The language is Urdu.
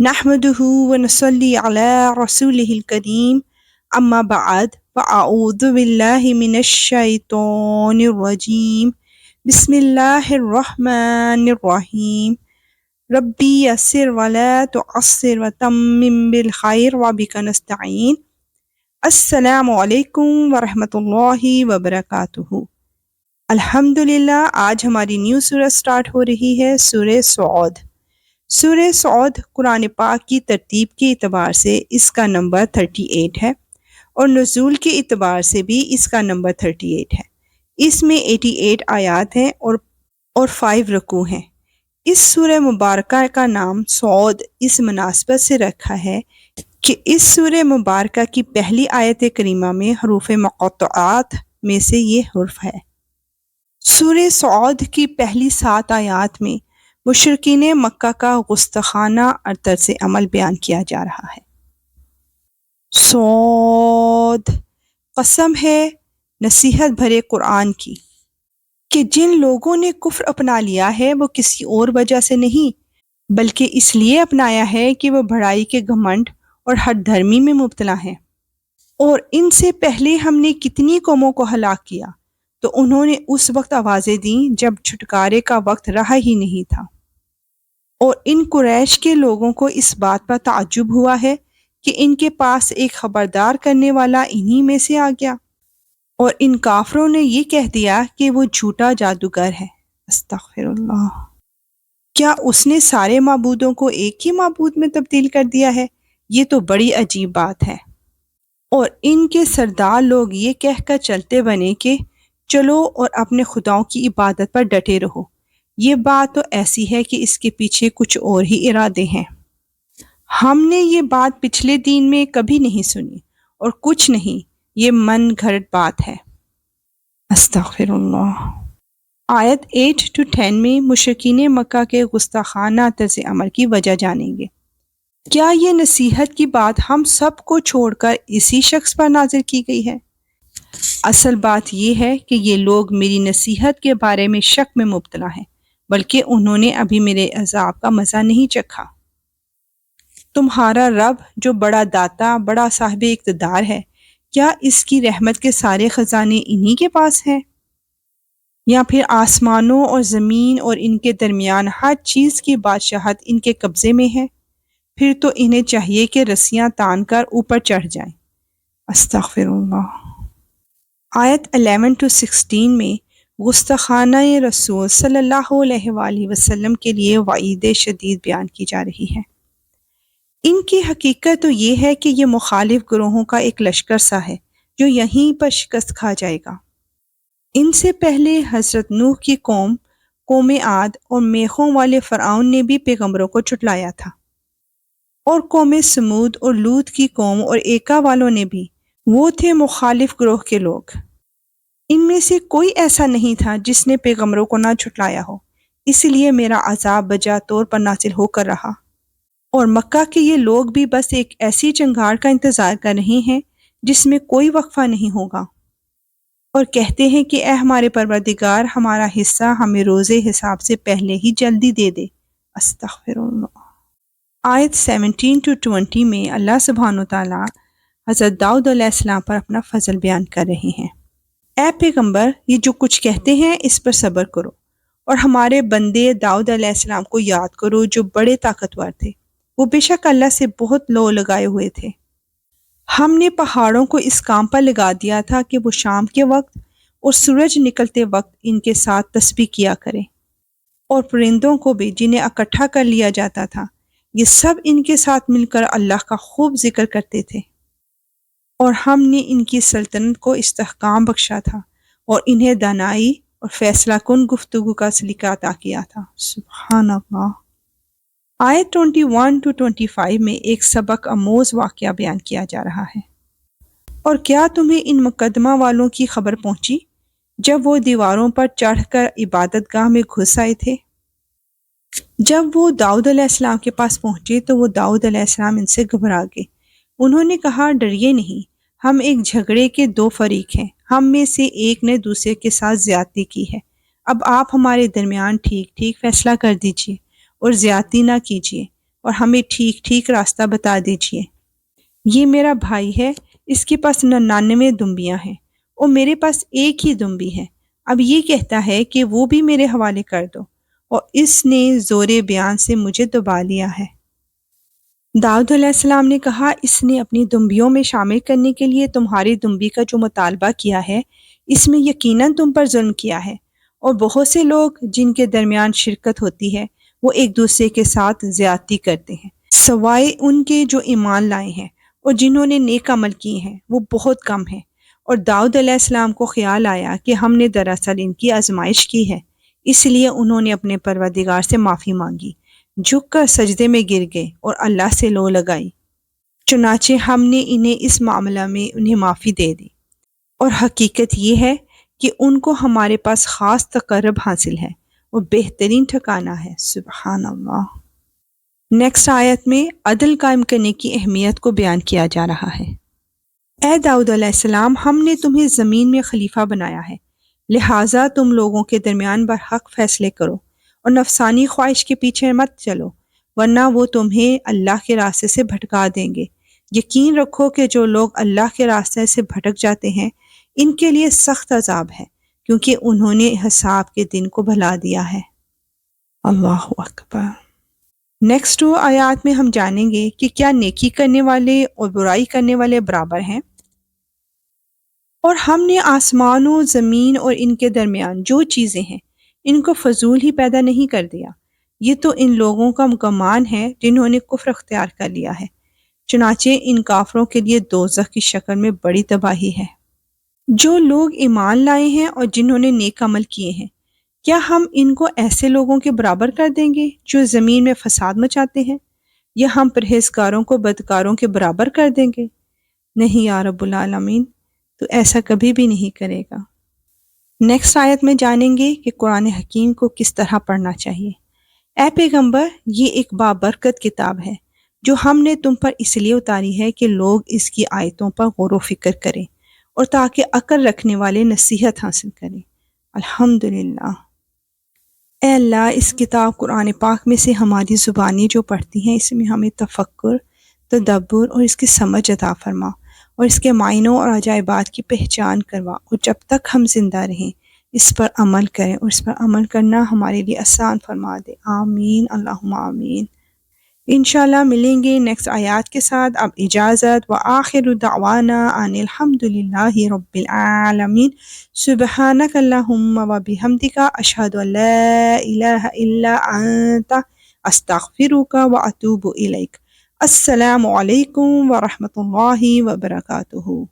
نحمده ونصلي على رسوله الكريم أما بعد فأعوذ بالله من الشيطان الرجيم بسم الله الرحمن الرحيم ربي يسر ولا تعسر وتمم بالخير وبك نستعين السلام علیکم ورحمۃ اللہ وبرکاتہ۔ الحمدللہ آج ہماری نیو سورہ سٹارٹ ہو رہی ہے، سورہ سعود۔ سورہ سعود قرآن پاک کی ترتیب کے اعتبار سے اس کا نمبر 38 ہے اور نزول کے اعتبار سے بھی اس کا نمبر 38 ہے۔ اس میں 88 آیات ہیں اور 5 رکوع ہیں۔ اس سورہ مبارکہ کا نام سعود اس مناسبت سے رکھا ہے کہ اس سورہ مبارکہ کی پہلی آیت کریمہ میں حروف مقطعات میں سے یہ حرف ہے۔ سورہ سعود کی پہلی 7 آیات میں مشرکین مکہ کا گستاخانہ طرز عمل بیان کیا جا رہا ہے۔ صاد، قسم ہے نصیحت بھرے قرآن کی کہ جن لوگوں نے کفر اپنا لیا ہے وہ کسی اور وجہ سے نہیں بلکہ اس لیے اپنایا ہے کہ وہ بڑائی کے گھمنڈ اور ہٹ دھرمی میں مبتلا ہیں۔ اور ان سے پہلے ہم نے کتنی قوموں کو ہلاک کیا تو انہوں نے اس وقت آوازیں دیں جب چھٹکارے کا وقت رہا ہی نہیں تھا۔ اور ان قریش کے لوگوں کو اس بات پر تعجب ہوا ہے کہ ان کے پاس ایک خبردار کرنے والا انہی میں سے آ گیا، اور ان کافروں نے یہ کہہ دیا کہ وہ جھوٹا جادوگر ہے۔ استغفر اللہ۔ کیا اس نے سارے معبودوں کو ایک ہی معبود میں تبدیل کر دیا ہے؟ یہ تو بڑی عجیب بات ہے۔ اور ان کے سردار لوگ یہ کہہ کر چلتے بنے کہ چلو اور اپنے خداؤں کی عبادت پر ڈٹے رہو۔ یہ بات تو ایسی ہے کہ اس کے پیچھے کچھ اور ہی ارادے ہیں۔ ہم نے یہ بات پچھلے دین میں کبھی نہیں سنی اور کچھ نہیں، یہ من گھڑت بات ہے۔ استغفر اللہ۔ آیت 8 to 10 میں مشرکین مکہ کے گستاخانہ طرز عمل کی وجہ جانیں گے۔ کیا یہ نصیحت کی بات ہم سب کو چھوڑ کر اسی شخص پر نازل کی گئی ہے؟ اصل بات یہ ہے کہ یہ لوگ میری نصیحت کے بارے میں شک میں مبتلا ہیں، بلکہ انہوں نے ابھی میرے عذاب کا مزہ نہیں چکھا۔ تمہارا رب جو بڑا داتا، بڑا صاحب اقتدار ہے، کیا اس کی رحمت کے سارے خزانے انہی کے پاس ہیں؟ یا پھر آسمانوں اور زمین اور ان کے درمیان ہر چیز کی بادشاہت ان کے قبضے میں ہے؟ پھر تو انہیں چاہیے کہ رسیاں تان کر اوپر چڑھ جائیں۔ استغفر اللہ۔ آیت 11 to 16 میں گستاخانہ رسول صلی اللہ علیہ وآلہ وسلم کے لیے وعید شدید بیان کی جا رہی ہے۔ ان کی حقیقت تو یہ ہے کہ یہ مخالف گروہوں کا ایک لشکر سا ہے جو یہیں پر شکست کھا جائے گا۔ ان سے پہلے حضرت نوح کی قوم عاد اور میخوں والے فرعون نے بھی پیغمبروں کو جھٹلایا تھا، اور قوم سمود اور لوط کی قوم اور ایکا والوں نے بھی، وہ تھے مخالف گروہ کے لوگ۔ ان میں سے کوئی ایسا نہیں تھا جس نے پیغمبروں کو نہ جھٹلایا ہو، اس لیے میرا عذاب بجا طور پر نازل ہو کر رہا۔ اور مکہ کے یہ لوگ بھی بس ایک ایسی چنگاڑ کا انتظار کر رہے ہیں جس میں کوئی وقفہ نہیں ہوگا، اور کہتے ہیں کہ اے ہمارے پروردگار، ہمارا حصہ ہمیں روز حساب سے پہلے ہی جلدی دے دے۔ استغفر اللہ۔ آیت 17 to 20 میں اللہ سبحانہ وتعالی حضرت داؤد علیہ السلام پر اپنا فضل بیان کر رہے ہیں۔ اے پیغمبر، یہ جو کچھ کہتے ہیں اس پر صبر کرو، اور ہمارے بندے داؤد علیہ السلام کو یاد کرو جو بڑے طاقتور تھے، وہ بے شک اللہ سے بہت لو لگائے ہوئے تھے۔ ہم نے پہاڑوں کو اس کام پر لگا دیا تھا کہ وہ شام کے وقت اور سورج نکلتے وقت ان کے ساتھ تسبیح کیا کریں، اور پرندوں کو بھی جنہیں اکٹھا کر لیا جاتا تھا، یہ سب ان کے ساتھ مل کر اللہ کا خوب ذکر کرتے تھے۔ اور ہم نے ان کی سلطنت کو استحکام بخشا تھا اور انہیں دانائی اور فیصلہ کن گفتگو کا سلیقہ عطا کیا تھا۔ سبحان اللہ۔ آیت 21 to 25 میں ایک سبق آموز واقعہ بیان کیا جا رہا ہے۔ اور کیا تمہیں ان مقدمہ والوں کی خبر پہنچی جب وہ دیواروں پر چڑھ کر عبادت گاہ میں گھس آئے تھے؟ جب وہ داؤد علیہ السلام کے پاس پہنچے تو وہ داؤد علیہ السلام ان سے گھبرا گئے۔ انہوں نے کہا، ڈریے نہیں، ہم ایک جھگڑے کے 2 فریق ہیں، ہم میں سے ایک نے دوسرے کے ساتھ زیادتی کی ہے، اب آپ ہمارے درمیان ٹھیک ٹھیک فیصلہ کر دیجئے اور زیادتی نہ کیجیے، اور ہمیں ٹھیک ٹھیک راستہ بتا دیجیے۔ یہ میرا بھائی ہے، اس کے پاس 99 دمبیاں ہیں اور میرے پاس ایک ہی دمبی ہے، اب یہ کہتا ہے کہ وہ بھی میرے حوالے کر دو، اور اس نے زور بیان سے مجھے دبا لیا ہے۔ داؤد علیہ السلام نے کہا، اس نے اپنی دمبیوں میں شامل کرنے کے لیے تمہاری دمبی کا جو مطالبہ کیا ہے، اس میں یقیناً تم پر ظلم کیا ہے، اور بہت سے لوگ جن کے درمیان شرکت ہوتی ہے وہ ایک دوسرے کے ساتھ زیادتی کرتے ہیں، سوائے ان کے جو ایمان لائے ہیں اور جنہوں نے نیک عمل کیے ہیں وہ بہت کم ہیں۔ اور داؤد علیہ السلام کو خیال آیا کہ ہم نے دراصل ان کی آزمائش کی ہے، اس لیے انہوں نے اپنے پروردگار سے معافی مانگی، جھک کر سجدے میں گر گئے اور اللہ سے لو لگائی، چنانچہ ہم نے انہیں اس معاملہ میں انہیں معافی دے دی، اور حقیقت یہ ہے کہ ان کو ہمارے پاس خاص تقرب حاصل ہے اور بہترین ٹھکانہ ہے۔ سبحان اللہ۔ نیکسٹ آیت میں عدل قائم کرنے کی اہمیت کو بیان کیا جا رہا ہے۔ اے داؤد علیہ السلام، ہم نے تمہیں زمین میں خلیفہ بنایا ہے، لہٰذا تم لوگوں کے درمیان برحق فیصلے کرو اور نفسانی خواہش کے پیچھے مت چلو، ورنہ وہ تمہیں اللہ کے راستے سے بھٹکا دیں گے۔ یقین رکھو کہ جو لوگ اللہ کے راستے سے بھٹک جاتے ہیں ان کے لیے سخت عذاب ہے، کیونکہ انہوں نے حساب کے دن کو بھلا دیا ہے۔ اللہ اکبر۔ نیکسٹ 2 آیات میں ہم جانیں گے کہ کیا نیکی کرنے والے اور برائی کرنے والے برابر ہیں؟ اور ہم نے آسمان و زمین اور ان کے درمیان جو چیزیں ہیں ان کو فضول ہی پیدا نہیں کر دیا، یہ تو ان لوگوں کا گمان ہے جنہوں نے کفر اختیار کر لیا ہے، چنانچہ ان کافروں کے لیے دوزخ کی شکل میں بڑی تباہی ہے۔ جو لوگ ایمان لائے ہیں اور جنہوں نے نیک عمل کیے ہیں، کیا ہم ان کو ایسے لوگوں کے برابر کر دیں گے جو زمین میں فساد مچاتے ہیں، یا ہم پرہیزگاروں کو بدکاروں کے برابر کر دیں گے؟ نہیں یا رب العالمین، تو ایسا کبھی بھی نہیں کرے گا۔ نیکسٹ آیت میں جانیں گے کہ قرآن حکیم کو کس طرح پڑھنا چاہیے۔ اے پیغمبر، یہ ایک بابرکت کتاب ہے جو ہم نے تم پر اس لیے اتاری ہے کہ لوگ اس کی آیتوں پر غور و فکر کریں اور تاکہ عقل رکھنے والے نصیحت حاصل کریں۔ الحمدللہ۔ اے اللہ، اس کتاب قرآن پاک میں سے ہماری زبانیں جو پڑھتی ہیں اس میں ہمیں تفکر، تدبر اور اس کی سمجھ عطا فرما، اور اس کے معنوں اور عجائبات کی پہچان کروا، اور جب تک ہم زندہ رہیں اس پر عمل کریں، اور اس پر عمل کرنا ہمارے لیے آسان فرما دے۔ آمین، اللہم آمین۔ انشاءاللہ ملیں گے نیکسٹ آیات کے ساتھ۔ اب اجازت، وآخر دعوانا ان الحمدللہ رب العالمین۔ سبحانک اللہم وبحمدک، اشہد ان لا الہ الا انت، استغفرک واتوب الیک۔ السلام علیکم ورحمۃ اللہ وبرکاتہ۔